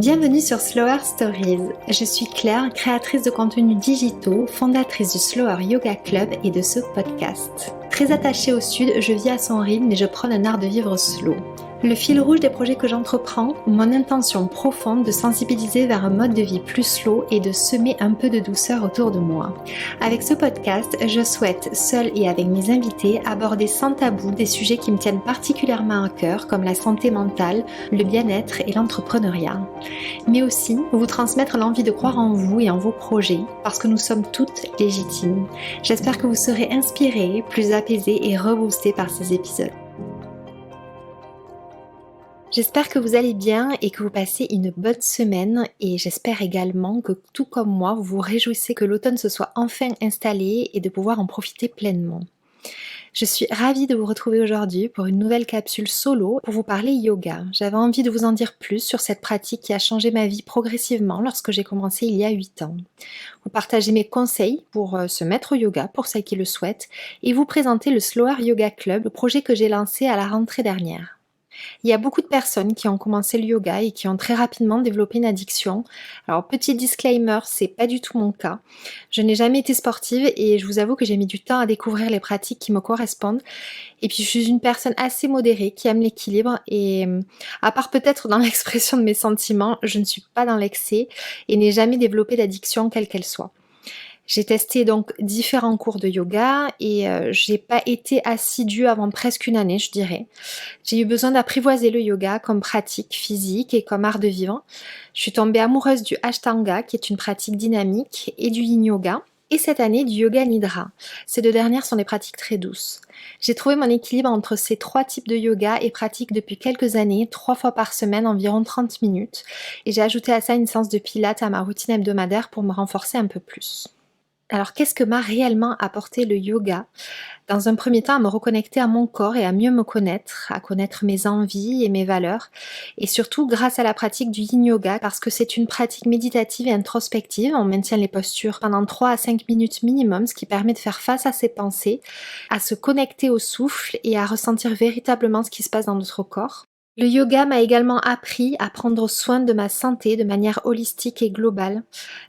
Bienvenue sur Slower Stories. Je suis Claire, créatrice de contenus digitaux, fondatrice du Slower Yoga Club et de ce podcast. Très attachée au sud, je vis à son rythme et je prône un art de vivre slow. Le fil rouge des projets que j'entreprends, mon intention profonde de sensibiliser vers un mode de vie plus slow et de semer un peu de douceur autour de moi. Avec ce podcast, je souhaite, seule et avec mes invités, aborder sans tabou des sujets qui me tiennent particulièrement à cœur, comme la santé mentale, le bien-être et l'entrepreneuriat. Mais aussi vous transmettre l'envie de croire en vous et en vos projets, parce que nous sommes toutes légitimes. J'espère que vous serez inspirés, plus apaisés et reboostés par ces épisodes. J'espère que vous allez bien et que vous passez une bonne semaine, et j'espère également que tout comme moi, vous vous réjouissez que l'automne se soit enfin installé et de pouvoir en profiter pleinement. Je suis ravie de vous retrouver aujourd'hui pour une nouvelle capsule solo pour vous parler yoga. J'avais envie de vous en dire plus sur cette pratique qui a changé ma vie progressivement lorsque j'ai commencé il y a 8 ans. Vous partager mes conseils pour se mettre au yoga pour celles qui le souhaitent et vous présenter le Slower Yoga Club, le projet que j'ai lancé à la rentrée dernière. Il y a beaucoup de personnes qui ont commencé le yoga et qui ont très rapidement développé une addiction. Alors petit disclaimer, c'est pas du tout mon cas. Je n'ai jamais été sportive et je vous avoue que j'ai mis du temps à découvrir les pratiques qui me correspondent. Et puis je suis une personne assez modérée qui aime l'équilibre et à part peut-être dans l'expression de mes sentiments, je ne suis pas dans l'excès et n'ai jamais développé d'addiction quelle qu'elle soit. J'ai testé donc différents cours de yoga et j'ai pas été assidue avant presque une année, je dirais. J'ai eu besoin d'apprivoiser le yoga comme pratique physique et comme art de vivre. Je suis tombée amoureuse du Ashtanga, qui est une pratique dynamique, et du Yin Yoga. Et cette année, du Yoga Nidra. Ces deux dernières sont des pratiques très douces. J'ai trouvé mon équilibre entre ces 3 types de yoga et pratique depuis quelques années, 3 fois par semaine, environ 30 minutes. Et j'ai ajouté à ça une séance de pilates à ma routine hebdomadaire pour me renforcer un peu plus. Alors, qu'est-ce que m'a réellement apporté le yoga ? Dans un premier temps, à me reconnecter à mon corps et à mieux me connaître, à connaître mes envies et mes valeurs, et surtout grâce à la pratique du Yin Yoga, parce que c'est une pratique méditative et introspective. On maintient les postures pendant 3 à 5 minutes minimum, ce qui permet de faire face à ses pensées, à se connecter au souffle et à ressentir véritablement ce qui se passe dans notre corps. Le yoga m'a également appris à prendre soin de ma santé de manière holistique et globale.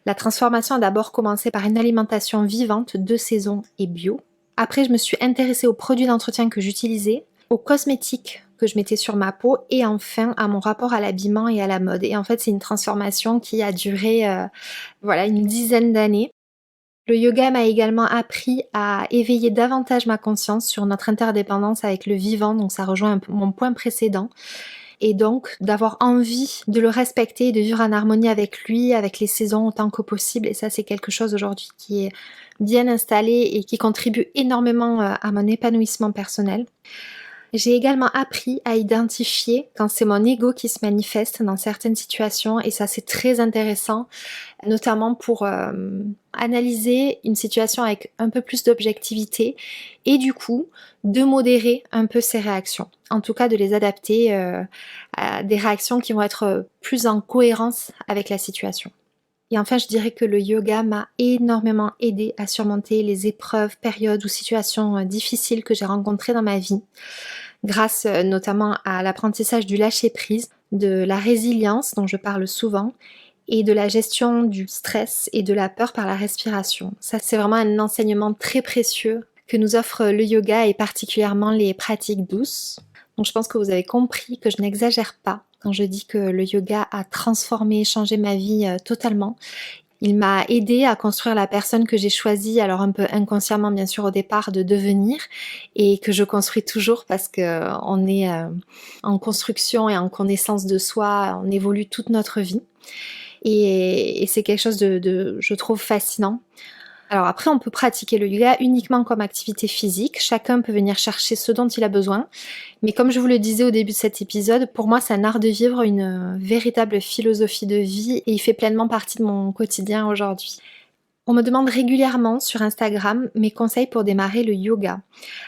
La transformation a d'abord commencé par une alimentation vivante, de saison et bio. Après, je me suis intéressée aux produits d'entretien que j'utilisais, aux cosmétiques que je mettais sur ma peau et enfin à mon rapport à l'habillement et à la mode. Et en fait, c'est une transformation qui a duré une dizaine d'années. Le yoga m'a également appris à éveiller davantage ma conscience sur notre interdépendance avec le vivant, donc ça rejoint un peu mon point précédent, et donc d'avoir envie de le respecter et de vivre en harmonie avec lui, avec les saisons autant que possible, et ça c'est quelque chose aujourd'hui qui est bien installé et qui contribue énormément à mon épanouissement personnel. J'ai également appris à identifier quand c'est mon ego qui se manifeste dans certaines situations, et ça c'est très intéressant, notamment pour analyser une situation avec un peu plus d'objectivité et du coup de modérer un peu ses réactions. En tout cas de les adapter à des réactions qui vont être plus en cohérence avec la situation. Et enfin, je dirais que le yoga m'a énormément aidé à surmonter les épreuves, périodes ou situations difficiles que j'ai rencontrées dans ma vie, grâce notamment à l'apprentissage du lâcher-prise, de la résilience dont je parle souvent, et de la gestion du stress et de la peur par la respiration. Ça, c'est vraiment un enseignement très précieux que nous offre le yoga et particulièrement les pratiques douces. Donc je pense que vous avez compris que je n'exagère pas quand je dis que le yoga a transformé, changé ma vie totalement. Il m'a aidé à construire la personne que j'ai choisie, alors un peu inconsciemment bien sûr au départ, de devenir, et que je construis toujours parce que on est en construction et en connaissance de soi, on évolue toute notre vie. Et c'est quelque chose je trouve fascinant. Alors après, on peut pratiquer le yoga uniquement comme activité physique. Chacun peut venir chercher ce dont il a besoin. Mais comme je vous le disais au début de cet épisode, pour moi, c'est un art de vivre, une véritable philosophie de vie, et il fait pleinement partie de mon quotidien aujourd'hui. On me demande régulièrement sur Instagram mes conseils pour démarrer le yoga.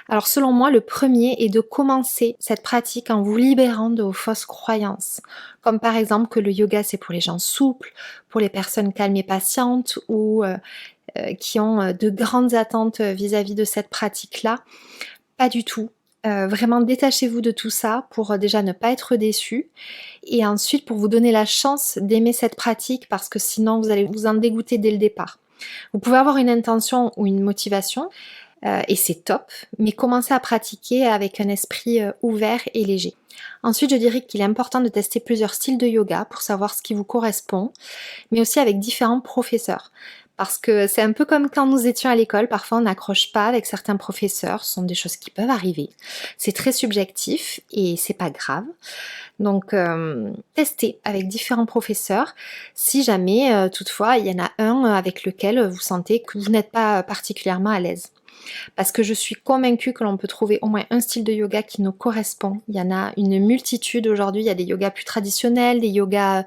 Alors selon moi, le premier est de commencer cette pratique en vous libérant de vos fausses croyances. Comme par exemple que le yoga c'est pour les gens souples, pour les personnes calmes et patientes, ou qui ont de grandes attentes vis-à-vis de cette pratique-là. Pas du tout. Vraiment détachez-vous de tout ça pour déjà ne pas être déçus et ensuite pour vous donner la chance d'aimer cette pratique parce que sinon vous allez vous en dégoûter dès le départ. Vous pouvez avoir une intention ou une motivation et c'est top, mais commencez à pratiquer avec un esprit ouvert et léger. Ensuite, je dirais qu'il est important de tester plusieurs styles de yoga pour savoir ce qui vous correspond, mais aussi avec différents professeurs. Parce que c'est un peu comme quand nous étions à l'école, parfois on n'accroche pas avec certains professeurs, ce sont des choses qui peuvent arriver. C'est très subjectif et c'est pas grave. Donc testez avec différents professeurs si jamais toutefois il y en a un avec lequel vous sentez que vous n'êtes pas particulièrement à l'aise. Parce que je suis convaincue que l'on peut trouver au moins un style de yoga qui nous correspond. Il y en a une multitude aujourd'hui, il y a des yogas plus traditionnels, des yogas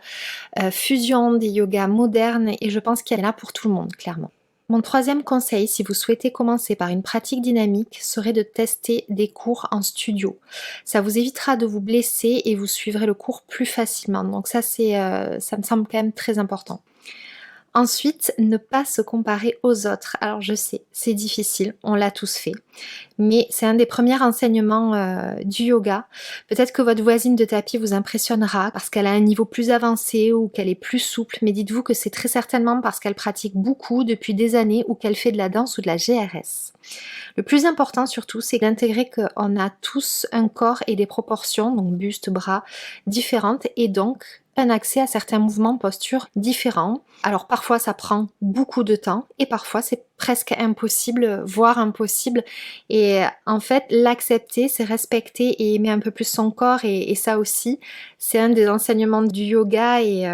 fusion, des yogas modernes et je pense qu'il y en a pour tout le monde, clairement. Mon troisième conseil, si vous souhaitez commencer par une pratique dynamique, serait de tester des cours en studio. Ça vous évitera de vous blesser et vous suivrez le cours plus facilement. Donc ça, ça me semble quand même très important. Ensuite, ne pas se comparer aux autres. Alors je sais, c'est difficile, on l'a tous fait, mais c'est un des premiers enseignements du yoga. Peut-être que votre voisine de tapis vous impressionnera parce qu'elle a un niveau plus avancé ou qu'elle est plus souple, mais dites-vous que c'est très certainement parce qu'elle pratique beaucoup depuis des années ou qu'elle fait de la danse ou de la GRS. Le plus important surtout, c'est d'intégrer qu'on a tous un corps et des proportions, donc buste, bras, différentes et donc un accès à certains mouvements, postures différents. Alors parfois ça prend beaucoup de temps et parfois c'est presque impossible, voire impossible. Et en fait, l'accepter, c'est respecter et aimer un peu plus son corps et ça aussi, c'est un des enseignements du yoga et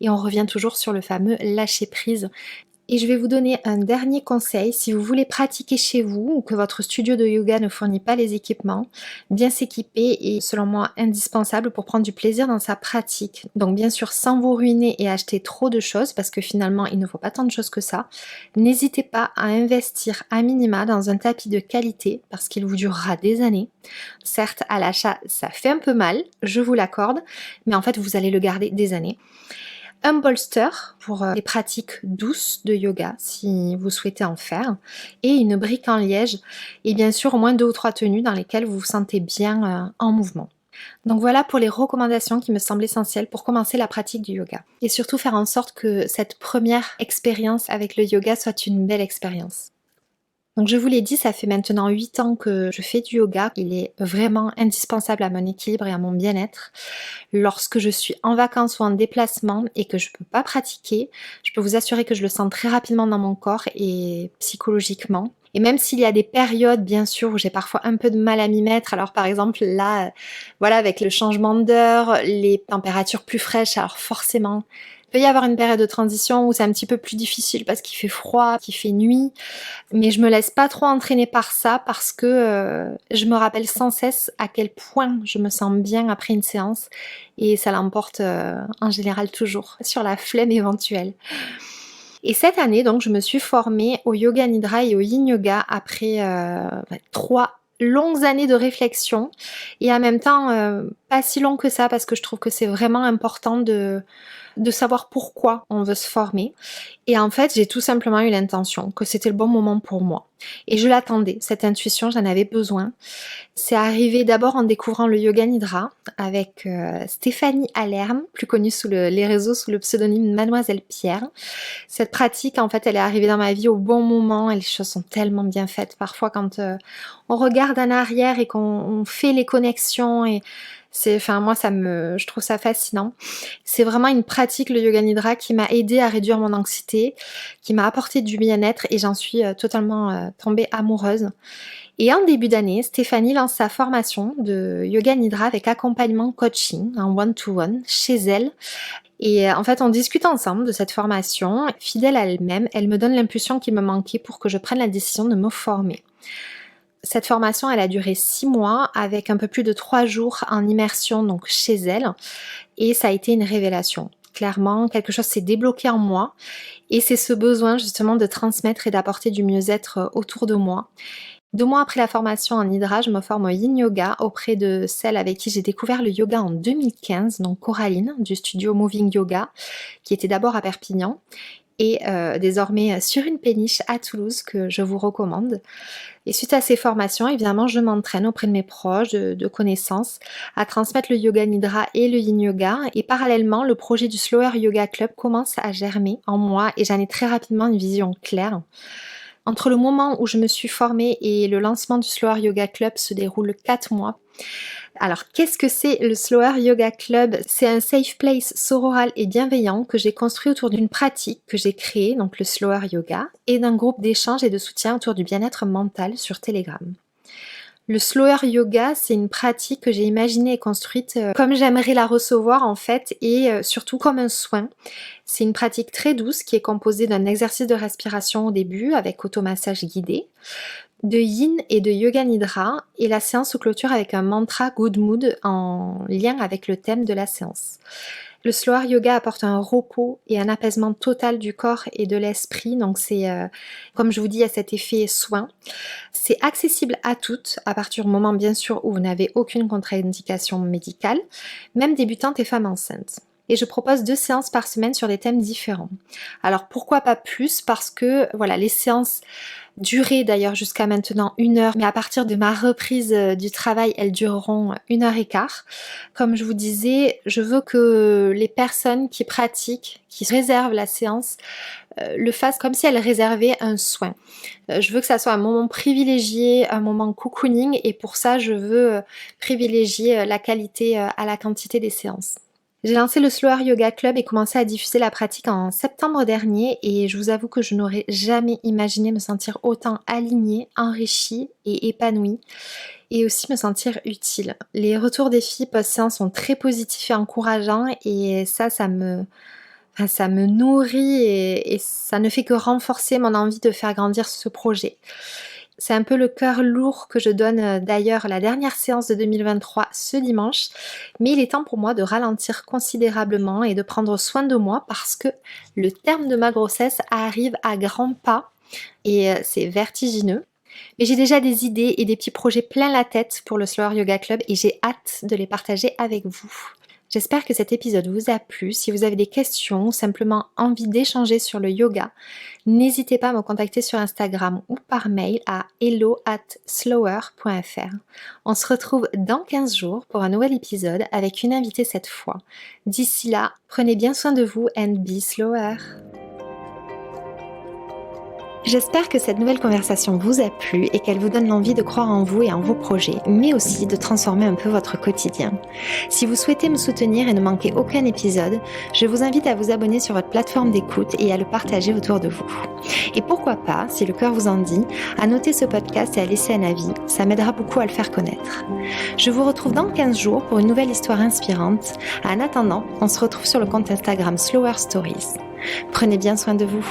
on revient toujours sur le fameux lâcher prise. Et je vais vous donner un dernier conseil, si vous voulez pratiquer chez vous ou que votre studio de yoga ne fournit pas les équipements, bien s'équiper est selon moi indispensable pour prendre du plaisir dans sa pratique. Donc bien sûr sans vous ruiner et acheter trop de choses parce que finalement il ne faut pas tant de choses que ça, n'hésitez pas à investir à minima dans un tapis de qualité parce qu'il vous durera des années. Certes à l'achat ça fait un peu mal, je vous l'accorde, mais en fait vous allez le garder des années. Un bolster pour les pratiques douces de yoga si vous souhaitez en faire et une brique en liège et bien sûr au moins 2 ou 3 tenues dans lesquelles vous vous sentez bien en mouvement. Donc voilà pour les recommandations qui me semblent essentielles pour commencer la pratique du yoga et surtout faire en sorte que cette première expérience avec le yoga soit une belle expérience. Donc je vous l'ai dit, ça fait maintenant 8 ans que je fais du yoga. Il est vraiment indispensable à mon équilibre et à mon bien-être. Lorsque je suis en vacances ou en déplacement et que je ne peux pas pratiquer, je peux vous assurer que je le sens très rapidement dans mon corps et psychologiquement. Et même s'il y a des périodes, bien sûr, où j'ai parfois un peu de mal à m'y mettre, alors par exemple là, voilà, avec le changement d'heure, les températures plus fraîches, alors forcément, il peut y avoir une période de transition où c'est un petit peu plus difficile parce qu'il fait froid, qu'il fait nuit, mais je me laisse pas trop entraîner par ça parce que je me rappelle sans cesse à quel point je me sens bien après une séance et ça l'emporte en général toujours sur la flemme éventuelle. Et cette année donc je me suis formée au yoga nidra et au yin yoga après 3 longues années de réflexion et en même temps pas si long que ça parce que je trouve que c'est vraiment important de savoir pourquoi on veut se former. Et en fait, j'ai tout simplement eu l'intention que c'était le bon moment pour moi. Et je l'attendais, cette intuition, j'en avais besoin. C'est arrivé d'abord en découvrant le yoga nidra avec Stéphanie Allerme, plus connue sous les réseaux sous le pseudonyme Mademoiselle Pierre. Cette pratique, en fait, elle est arrivée dans ma vie au bon moment et les choses sont tellement bien faites. Parfois, quand on regarde en arrière et qu'on fait les connexions et moi je trouve ça fascinant. C'est vraiment une pratique, le yoga nidra, qui m'a aidée à réduire mon anxiété, qui m'a apporté du bien-être et j'en suis totalement tombée amoureuse. Et en début d'année, Stéphanie lance sa formation de yoga nidra avec accompagnement coaching en one-to-one chez elle. Et en fait, on discute ensemble de cette formation. Fidèle à elle-même, elle me donne l'impulsion qui me manquait pour que je prenne la décision de me former. Cette formation, elle a duré 6 mois avec un peu plus de 3 jours en immersion donc chez elle et ça a été une révélation. Clairement, quelque chose s'est débloqué en moi et c'est ce besoin justement de transmettre et d'apporter du mieux-être autour de moi. 2 mois après la formation en Nidra, je me forme au Yin Yoga auprès de celle avec qui j'ai découvert le yoga en 2015, donc Coraline du studio Moving Yoga, qui était d'abord à Perpignan. et désormais sur une péniche à Toulouse que je vous recommande. Et suite à ces formations, évidemment, je m'entraîne auprès de mes proches, de connaissances, à transmettre le yoga nidra et le yin yoga. Et parallèlement, le projet du Slower Yoga Club commence à germer en moi et j'en ai très rapidement une vision claire. Entre le moment où je me suis formée et le lancement du Slower Yoga Club se déroule 4 mois. Alors, qu'est-ce que c'est le Slower Yoga Club? C'est un safe place sororal et bienveillant que j'ai construit autour d'une pratique que j'ai créée, donc le Slower Yoga, et d'un groupe d'échange et de soutien autour du bien-être mental sur Telegram. Le Slower Yoga, c'est une pratique que j'ai imaginée et construite comme j'aimerais la recevoir en fait et surtout comme un soin. C'est une pratique très douce qui est composée d'un exercice de respiration au début avec automassage guidé, de yin et de yoga nidra et la séance se clôture avec un mantra good mood en lien avec le thème de la séance. Le Slower Yoga apporte un repos et un apaisement total du corps et de l'esprit, donc c'est, comme je vous dis, il y a cet effet soin. C'est accessible à toutes, à partir du moment bien sûr où vous n'avez aucune contre-indication médicale, même débutantes et femmes enceintes. Et je propose 2 séances par semaine sur des thèmes différents. Alors pourquoi pas plus? Parce que voilà, les séances duraient d'ailleurs jusqu'à maintenant 1 heure, mais à partir de ma reprise du travail, elles dureront 1h15. Comme je vous disais, je veux que les personnes qui pratiquent, qui réservent la séance, le fassent comme si elles réservaient un soin. Je veux que ça soit un moment privilégié, un moment cocooning, et pour ça, je veux privilégier la qualité à la quantité des séances. J'ai lancé le Slower Yoga Club et commencé à diffuser la pratique en septembre dernier et je vous avoue que je n'aurais jamais imaginé me sentir autant alignée, enrichie et épanouie et aussi me sentir utile. Les retours des filles post-séance sont très positifs et encourageants et ça me nourrit et ça ne fait que renforcer mon envie de faire grandir ce projet. C'est un peu le cœur lourd que je donne d'ailleurs la dernière séance de 2023 ce dimanche, mais il est temps pour moi de ralentir considérablement et de prendre soin de moi parce que le terme de ma grossesse arrive à grands pas et c'est vertigineux. Mais j'ai déjà des idées et des petits projets plein la tête pour le Slower Yoga Club et j'ai hâte de les partager avec vous. J'espère que cet épisode vous a plu. Si vous avez des questions ou simplement envie d'échanger sur le yoga, n'hésitez pas à me contacter sur Instagram ou par mail à hello@slower.fr. On se retrouve dans 15 jours pour un nouvel épisode avec une invitée cette fois. D'ici là, prenez bien soin de vous and be slower. J'espère que cette nouvelle conversation vous a plu et qu'elle vous donne l'envie de croire en vous et en vos projets, mais aussi de transformer un peu votre quotidien. Si vous souhaitez me soutenir et ne manquer aucun épisode, je vous invite à vous abonner sur votre plateforme d'écoute et à le partager autour de vous. Et pourquoi pas, si le cœur vous en dit, à noter ce podcast et à laisser un avis, ça m'aidera beaucoup à le faire connaître. Je vous retrouve dans 15 jours pour une nouvelle histoire inspirante. En attendant, on se retrouve sur le compte Instagram Slower Stories. Prenez bien soin de vous.